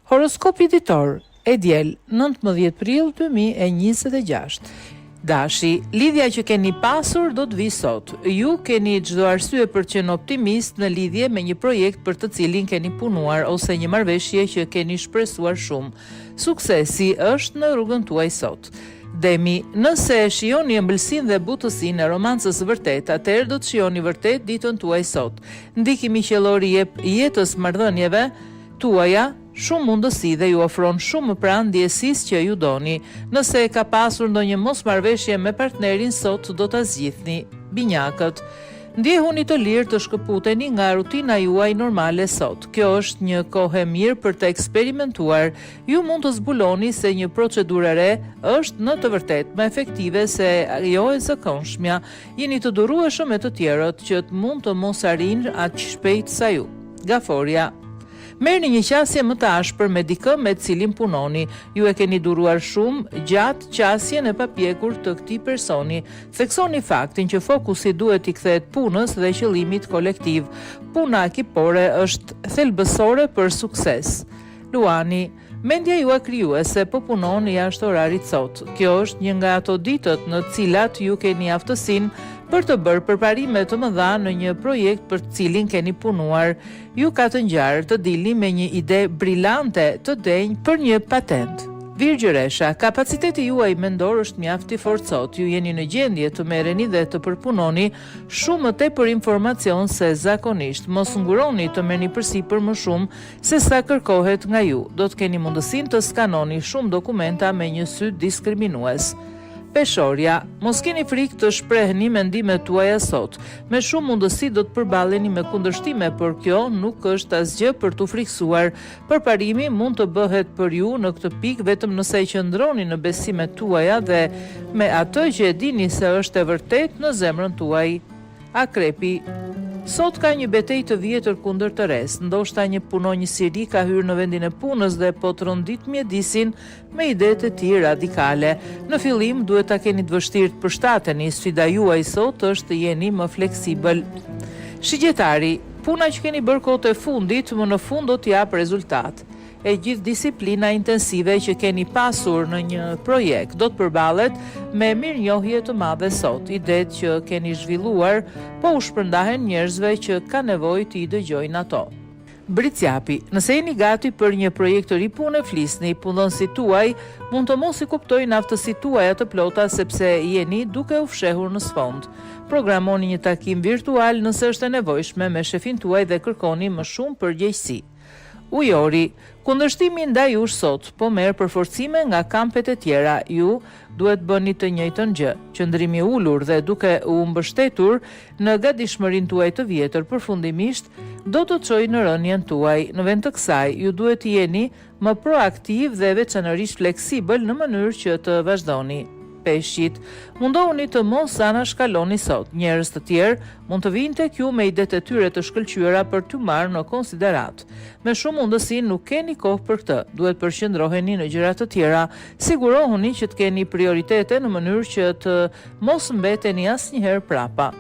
Horoskopi ditor, e diel, 19 prill 2026. Dashi, lidhja që keni pasur do të vi sot. Ju keni çdo arsye për të qenë optimist në lidhje me një projekt për të cilin keni punuar ose një marrëveshje që keni shpresuar shumë. Suksesi është në rrugën tuaj sot. Demi, nëse shihoni ëmbëlsinë dhe butësinë e romancës së vërtetë, atëherë do të shihoni vërtet ditën tuaj sot. Ndikimi qiellor i jep jetës marrëdhënieve tuaja shumë mundësi dhe ju ofron shumë më pranë ndjesisë që ju doni. Nëse ka pasur ndonjë mosmarrëveshje me partnerin sot do ta zgjidhni. Binjakët, ndjehuni të lirë të shkëputeni nga rutina juaj normale sot. Kjo është një kohë e mirë për të eksperimentuar. Ju mund të zbuloni se një procedurë e re është në të vërtetë më efektive se ajo e zakonshmja. Jeni të durueshëm me të tjerët që mund të mos arrijnë aq shpejt sa ju. Gaforia, merrni një qasje më të ashpër me dikë me të cilin punoni. Ju e keni duruar shumë gjatë qasjen e papjekur të këtij personi. Theksoni faktin që fokusi duhet i kthehet punës dhe qëllimit kolektiv. Puna ekipore është thelbësore për sukses. Luani, mendja juaj krijuese po punon jashtë orarit sot. Kjo është një nga ato ditët në të cilat ju keni aftësinë për të bërë përparime të mëdha në një projekt për të cilin keni punuar. Ju ka të ngjarë të dilni me një ide brillante të denjë për një patent. Virgjëresha, kapaciteti juaj mendor është mjaft i fortë sot. Ju jeni në gjendje të merreni dhe të përpunoni shumë më tepër informacion se zakonisht. Mos nguroni të merrni përsipër më shumë se sa kërkohet nga ju. Do të keni mundësinë të skanoni shumë dokumenta me një sy diskriminues. Peshorja, mos keni frikë të shprehni mendimet tuaja sot. Me shumë mundësi do të përballeni me kundërshtime, por kjo nuk është asgjë për t'u frikësuar. Përparimi mund të bëhet për ju në këtë pikë vetëm nëse qëndroni në besimet tuaja dhe me atë që e dini se është e vërtetë në zemrën tuaj. Akrepi, sot ka një betejë të vjetër kundër të res. Ndoshta një punonjës i ri ka hyrë në vendin e punës dhe po të rondit mjedisin me ide të tij radikale. Në fillim duhet ta keni të vështirë të përshtateni. Sfida juaj sot është të jeni më fleksibël. Shigjetari, puna që keni bërë kohët e fundit më në fund do të jap rezultat. E gjithë disiplina intensive që keni pasur në një projekt do të përballet me mirënjohje të madhe sot. Idetë që keni zhvilluar po u shpërndahen njerëzve që ka nevojë të i dëgjojnë ato. Bricjapi, nëse jeni gati për një projekt të ri pune, flisni. Punonësit tuaj mund të mos i kuptojnë aftësitë tuaja të plota sepse jeni duke u fshehur në sfond. Programoni një takim virtual nëse është e nevojshme me shefin tuaj dhe kërkoni më shumë përgjegjësi. Ujori, kundërshtimi ndaj jush sot po merr përforcime nga kampet e tjera. Ju duhet bëni të njëjtën gjë. Qëndrimi i ulur dhe duke u mbështetur në gatishmërinë tuaj të vjetër përfundimisht do të çojë në rënien tuaj. Në vend të kësaj, ju duhet të jeni më proaktiv dhe veçanërisht fleksibël në mënyrë që të vazhdoni. Peshqit, mundohuni të mos anashkaloni sot. Njerëz të tjerë mund të vinë tek ju me idetë e tyre të shkëlqyera për t'ju marrë në konsiderat. Me shumë mundësi nuk keni kohë për këtë. Duhet përqendroheni në gjëra të tjera. Sigurohuni që të keni prioritete në mënyrë që të mos mbeteni asnjëherë prapa.